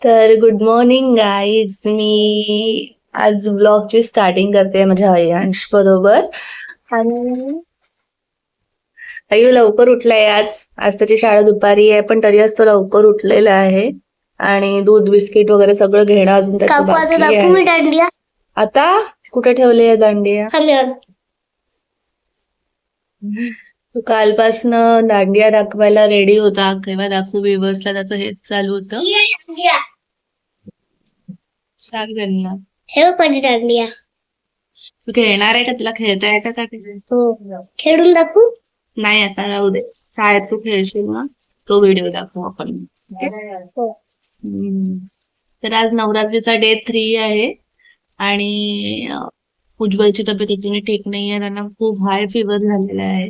तर good morning guys. मी आज ब्लॉगची starting करते माझ्या अयांश बरोबर. आणि अय्यू लवकर उठलाय. आज आज त्याची शाळा दुपारी आहे, पण तरी आज तो लवकर उठलेला आहे. आणि दूध बिस्किट वगैरे सगळं घेणं अजून त्याचं बाकी आहे. आता कुठे ठेवले दांडिया? तो कालपासनं दांडिया दाखवायला रेडी होता. केव्हा दाखवू विवर्सला, त्याचं हेच चालू होतं. सांग त्यांना. हे कोणी दांडिया तू खेळणार आहे का? तुला खेळता येतं का ते? हो, खेळून दाखवू. नाही, आता राहू दे. शाळेत तू खेळशील ना, तो व्हिडिओ दाखवू आपण. हो. तर आज नवरात्रीचा डे 3 आहे आणि उज्ज्वलची तब्येत अजूनही ठीक नाहीये. त्यांना खूप हाय फिवर झालेला आहे.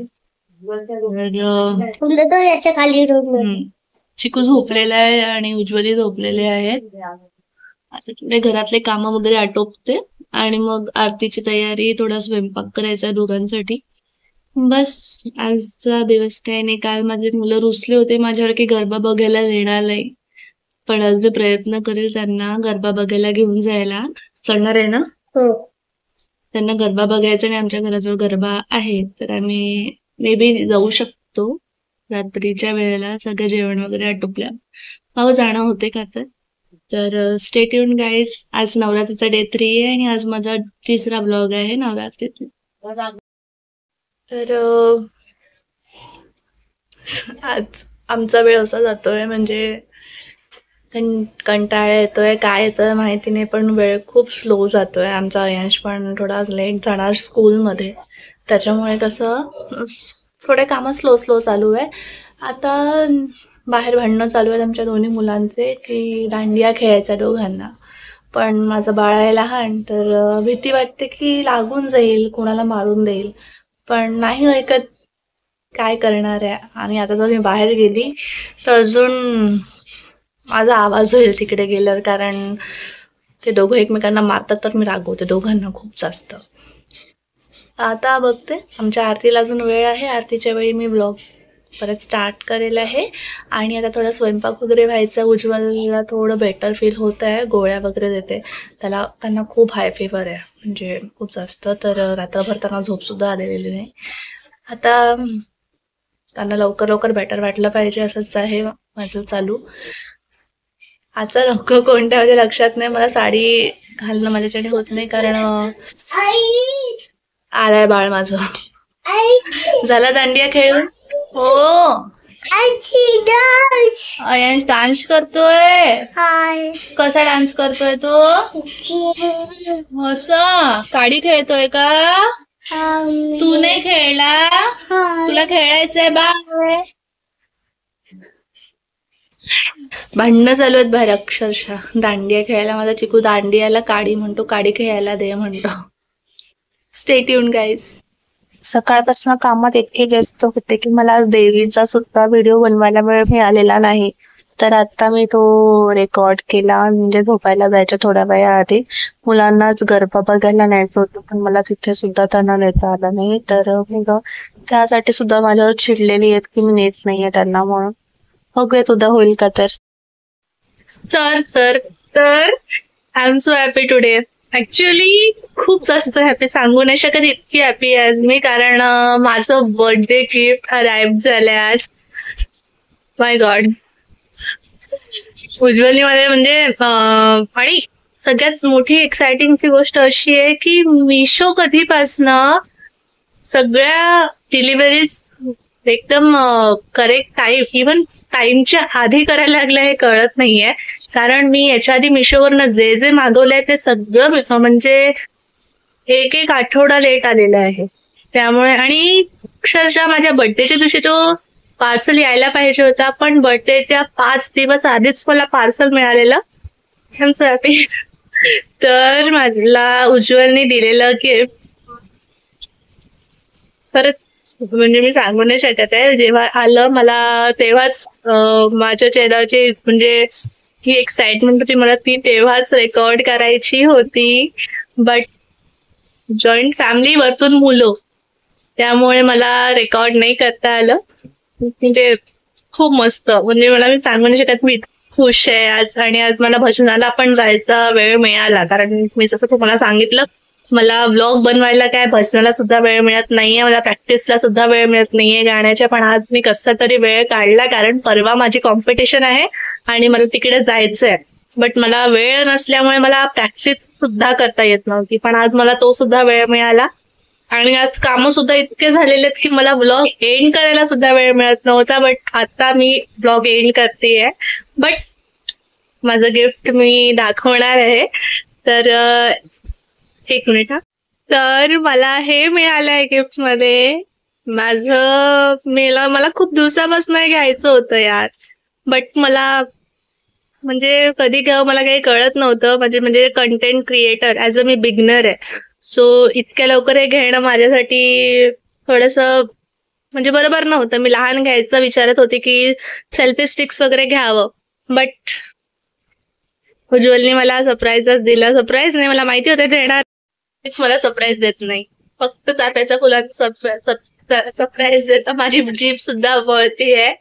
तो याच्या खाली रूम चिकू झोपलेला आहे आणि उज्ज्वली झोपलेले आहेत. आता थोडे घरातले काम वगैरे आटोपते आणि मग आरतीची तयारी, थोडा स्वयंपाक करायचा दोघांसाठी. बस आजचा दिवस काही नाही. काल माझे मुलं रुसले होते माझ्यावर की गरबा बघायला येणार नाही, पण आज मी प्रयत्न करेल त्यांना गरबा बघायला घेऊन जायला. चढणार आहे ना? हो. त्यांना गरबा बघायचा आणि आमच्या घराजवळ गरबा आहे, तर आम्ही मे बी जाऊ शकतो रात्रीच्या वेळेला. सगळं जेवण वगैरे आटोपल्या पाहू जाणं होते का. तर स्टे ट्यून गाईज. आज नवरात्रीचा डे 3 आहे आणि आज माझा 3रा ब्लॉग आहे नवरात्रीचा. तर आज आमचा वेळ असा जातोय, म्हणजे कंटाळा येतोय, काय येतोय माहिती नाही, पण वेळ खूप स्लो जातोय. आमचा अयांश पण थोडा लेट जाणार स्कूलमध्ये, त्याच्यामुळे कसं थोडे कामं स्लो चालू आहे. आता बाहेर भांडणं चालू आहेत आमच्या दोन्ही मुलांचे की दांडिया खेळायचा दोघांना, पण माझं बाळ आहे लहान, तर भीती वाटते की लागून जाईल, कोणाला मारून देईल, पण नाही ऐकत. काय करणार आहे. आणि आता जर मी बाहेर गेली तर अजून माझा आवाज होईल तिकडे गेल्यावर, कारण ते दोघं एकमेकांना मारतात, तर मी रागवते दोघांना खूप जास्त. आता बघते, आमच्या आरतीला अजून वेळ आहे. आरतीच्या वेळी मी ब्लॉग परत स्टार्ट करेल आहे. आणि आता थोडा स्वयंपाक वगैरे व्हायचा. उज्ज्वलला थोडं बेटर फील होत आहे, गोळ्या वगैरे देते त्यांना खूप हाय फिवर आहे, म्हणजे खूप जास्त. तर रात्रभर त्यांना झोपसुद्धा आलेली नाही. आता त्यांना लवकर बेटर वाटलं पाहिजे, असंच आहे माझं चालू. आता रंग कोणत्या म्हणजे लक्षात नाही. मला साडी घालणं माझ्याच्याने होत नाही, कारण आलाय बाळ माझं. झाला दांडिया खेळून? हो. अयांश डान्स करतोय. कसा डान्स करतोय तो? असं काडी खेळतोय का? तू नाही खेळला? तुला खेळायचंय बाळ? भांडणं चालू आहेत बाहेर अक्षरशः. दांडिया खेळायला माझा चिकू दांडियाला काडी म्हणतो, काडी खेळायला दे म्हणतो. Stay tune guys. सकाळपासून कामात इतके व्यस्त होते की मला आज देवीचा सुद्धा व्हिडिओ बनवायला वेळ मिळालेला नाही. तर आता मी तो रेकॉर्ड केला, म्हणजे झोपायला जायच्या थोड्या वेळाआधी. मुलांनाच गरबा बघायला न्यायचं होतं, पण मला तिथे सुद्धा त्यांना नेता आलं नाही. तर मग त्यासाठी सुद्धा माझ्यावर चिडलेली आहेत की मी नेत नाहीये त्यांना, म्हणून बघूया सुद्धा होईल का. तर I am so happy today. Actually खूप जास्त हॅपी, सांगू नाही शकत इतकी हॅपी आज मी, कारण माझं बर्थडे गिफ्ट अराईव्ह झालंय आज. माय गॉड. उज्ज्वलने मला म्हणजे आणि सगळ्यात मोठी एक्साइटिंगची गोष्ट अशी आहे की मिशो कधीपासनं सगळ्या डिलिव्हरीज एकदम करेक्ट टाईम, इव्हन टाइमच्या आधी करायला लागलं हे कळत नाहीये. कारण मी याच्या आधी मिशोवरनं जे मागवलंय ते सगळं म्हणजे एक आठवडा लेट आलेला आहे. त्यामुळे आणि अक्षरशः माझ्या बर्थडेच्या दिवशी तो पार्सल यायला पाहिजे होता, पण बर्थडेच्या 5 दिवस आधीच मला पार्सल मिळालेलं. I am so happy. तर मला उज्ज्वलने दिलेलं गिफ्ट परत म्हणजे मी सांगू नाही शकत आहे. जेव्हा आलं मला तेव्हाच माझ्या चेहऱ्याची म्हणजे ती एक्साइटमेंट होती, मला ती तेव्हाच रेकॉर्ड करायची होती. बट जॉईंट फॅमिली वरतून मुलं, त्यामुळे मला रेकॉर्ड नाही करता आलं. म्हणजे खूप मस्त, म्हणजे मला मी सांगू नाही शकत मी खुश आहे आज. आणि आज मला भजनाला पण जायचा वेळ मिळाला, कारण मी जसं तुम्हाला सांगितलं मला व्लॉग बनवायला काय, भजनाला सुद्धा वेळ मिळत नाहीये, मला प्रॅक्टिसला सुद्धा वेळ मिळत नाहीये गाण्याच्या. पण आज मी कसा तरी वेळ काढला, कारण परवा माझी कॉम्पिटिशन आहे आणि मला तिकडे जायचंय. बट मला वेळ नसल्यामुळे मला प्रॅक्टिस सुद्धा करता येत नव्हती, पण आज मला तो सुद्धा वेळ मिळाला. आणि आज कामं सुद्धा इतके झालेले आहेत की मला व्लॉग एंड करायला सुद्धा वेळ मिळत नव्हता. बट आता मी व्लॉग एंड करतेय. बट माझं गिफ्ट मी दाखवणार आहे. तर एक मिनिट हा. तर मला हे मिळालंय गिफ्ट मध्ये. मला खूप दिवसापासून घ्यायचं होतं यार. बट मला म्हणजे कधी घ्यावं मला काही कळत नव्हतं. म्हणजे content creator as a me beginner आहे. सो इतक्या लवकर हे घेणं माझ्यासाठी थोडंसं म्हणजे बरोबर नव्हतं. मी लहान घ्यायचं विचारत होते की सेल्फी स्टिक्स वगैरे घ्यावं. बट उज्ज्वलने मला सरप्राईजच दिलं. सरप्राईज नाही, मला माहिती होतं देणार, मला सरप्राईज देत नाही. फक्त चाफ्याच्या फुलांचा सरप्राईज देतं. माझी जीभ सुद्धा वळतीये.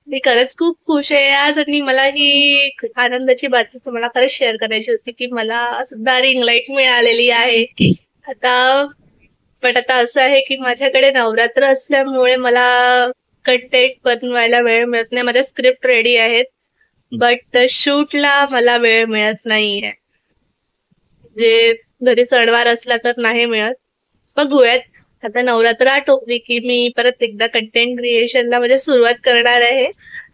मी खरंच खूप खुश आहे आज. आणि मला ही आनंदाची बातमी तुम्हाला खरंच शेअर करायची होती की मला सुद्धा रिंग लाईट मिळालेली आहे आता. पण आता असं आहे की माझ्याकडे नवरात्र असल्यामुळे मला कंटेंट बनवायला वेळ मिळत नाही. माझ्या स्क्रिप्ट रेडी आहेत, बट शूटला मला वेळ मिळत नाहीये. जे घरी सणवार असला तर नाही मिळत. बघूयात, आता नवरात्र आटोपली की मी परत एकदा कंटेंट क्रिएशनला म्हणजे सुरुवात करणार आहे.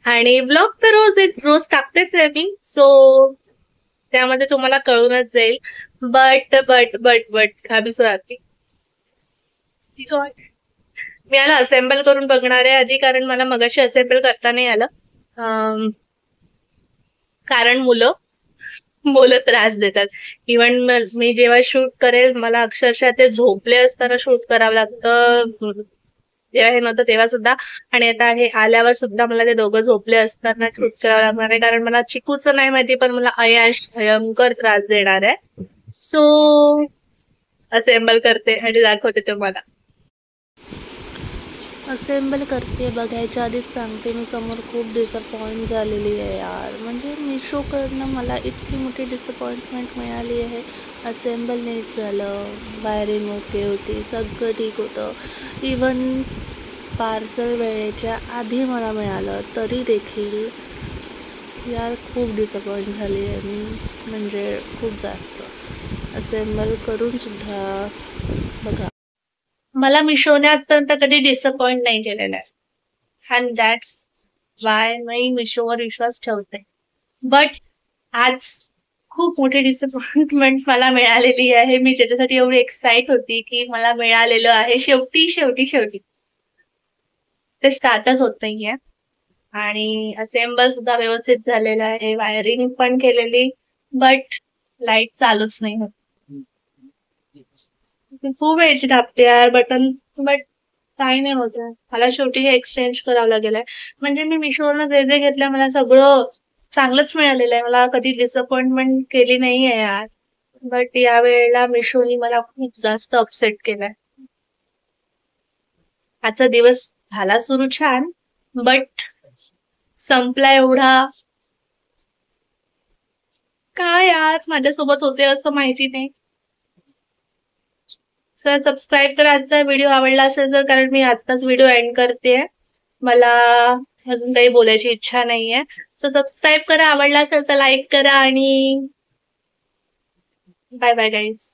आणि ब्लॉग तर रोज टाकतेच आहे मी. सो त्यामध्ये तुम्हाला कळूनच जाईल. बट बट बट बट आम्ही सुरुवात मी याला असेंबल करून बघणार आहे आधी, कारण मला मगाशी असेंबल करता नाही आलं. कारण मुलं त्रास देतात. इव्हन मी जेव्हा शूट करेल मला अक्षरशः ते झोपले असताना शूट करावं लागतं. जेव्हा हे नव्हतं तेव्हा सुद्धा, आणि आता हे आल्यावर सुद्धा मला ते दोघं झोपले असताना शूट करावं लागणार आहे. कारण मला चिकूचं नाही माहिती, पण मला अयश भयंकर त्रास देणार आहे. सो असेंबल करते आणि दाखवते तुम्हाला. असेंबल करते बघायच्या आधीच सांगते मी समोर खूप डिसअपॉइंट झालेली आहे यार. म्हणजे मिशोकडनं मला इतकी मोठी डिसअपॉइंटमेंट मिळाली आहे. असेंबल नीट झालं, वायरिंग ओके होती, सगळं ठीक होतं. इवन पार्सल वेळेच्या आधी मला मिळालं तरी देखील यार खूप डिसअपॉइंट झाली आहे मी. म्हणजे खूप जास्त असेंबल करून सुद्धा बघा. मला मिशोने आजपर्यंत कधी डिसअपॉइंट नाही केलेलं आहे. अँड दॅट्स वाय मी मिशोवर विश्वास ठेवते. बट आज खूप मोठी डिसअपॉइंटमेंट मला मिळालेली आहे. मी ज्याच्यासाठी एवढी एक्साइट होती की मला मिळालेलं आहे शेवटी शेवटी शेवटी. ते स्टार्टच होत नाहीये. आणि असेंबल सुद्धा व्यवस्थित झालेलं आहे, वायरिंग पण केलेली, बट लाईट चालूच नाही होत. खूप वेळची दाबते यार बटन, बट काही नाही होत आहे. मला शेवटी हे एक्सचेंज करावं लागेल आहे. म्हणजे मी मिशोवरनं जे जे घेतलं मला सगळं चांगलंच मिळालेलं आहे. मला कधी डिसअपॉइंटमेंट केली नाहीये यार. बट या वेळेला मिशोनी मला खूप जास्त अपसेट केलंय. आजचा दिवस झाला सुरू छान, बट संपला एवढा काय यार माझ्यासोबत होते असं माहिती नाही. सर सबस्क्राईब करा. आजचा व्हिडिओ आवडला असेल तर, कारण मी आजचाच व्हिडिओ एंड करते. मला अजून काही बोलायची इच्छा नाहीये. सो सबस्क्राईब करा, आवडला असेल तर लाईक करा आणि बाय बाय गाईज.